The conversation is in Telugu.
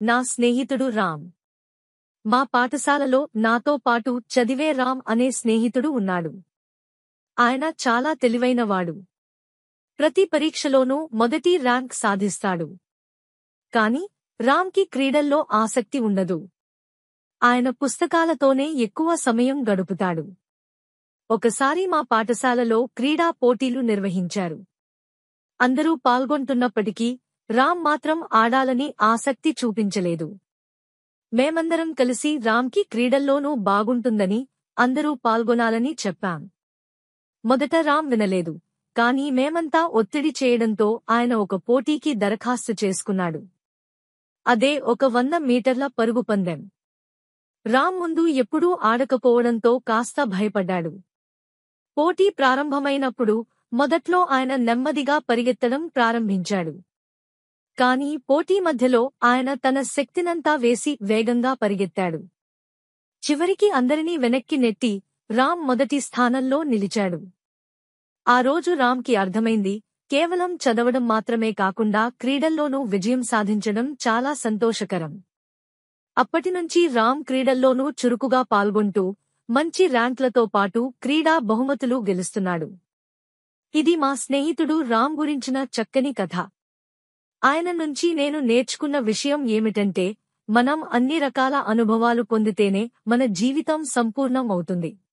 నా స్నేహితుడు రామ్. మా పాఠశాలలో నాతో పాటు చదివే రామ్ అనే స్నేహితుడు ఉన్నాడు. ఆయన చాలా తెలివైనవాడు. ప్రతి పరీక్షలోనూ మొదటి ర్యాంక్ సాధిస్తాడు. కాని రామ్కి క్రీడల్లో ఆసక్తి ఉండదు. ఆయన పుస్తకాలతోనే ఎక్కువ సమయం గడుపుతాడు. ఒకసారి మా పాఠశాలలో క్రీడా పోటీలు నిర్వహించారు. అందరూ పాల్గొంటున్నప్పటికీ రామ్ మాత్రం ఆడాలని ఆసక్తి చూపించలేదు. మేమందరం కలిసి రామ్కి క్రీడల్లోనూ బాగుంటుందని, అందరూ పాల్గొనాలని చెప్పాం. మొదట రామ్ వినలేదు. కానీ మేమంతా ఒత్తిడి చేయడంతో ఆయన ఒక పోటీకి దరఖాస్తు చేసుకున్నాడు. అదే ఒక 100 మీటర్ల పరుగు పందెం. రామ్ ముందు ఎప్పుడూ ఆడకపోవడంతో కాస్త భయపడ్డాడు. పోటీ ప్రారంభమైనప్పుడు మొదట్లో ఆయన నెమ్మదిగా పరిగెత్తడం ప్రారంభించాడు. కానీ పోటీ మధ్యలో ఆయన తన శక్తినంతా వేసి వేగంగా పరిగెత్తాడు. చివరికి అందరినీ వెనక్కి నెట్టి రామ్ మొదటి స్థానంలో నిలిచాడు. ఆ రోజు రామ్కి అర్థమైంది, కేవలం చదవడం మాత్రమే కాకుండా క్రీడల్లోనూ విజయం సాధించడం చాలా సంతోషకరం. అప్పటినుంచి రామ్ క్రీడల్లోనూ చురుకుగా పాల్గొంటూ మంచి ర్యాంక్లతో పాటు క్రీడా బహుమతులు గెలుస్తున్నాడు. ఇది మా స్నేహితుడు రామ్ గురించిన చక్కని కథ. ఆయన నుంచి నేను నేర్చుకున్న విషయం ఏమిటంటే, మనం అన్ని రకాల అనుభవాలు పొందితేనే మన జీవితం సంపూర్ణం అవుతుంది.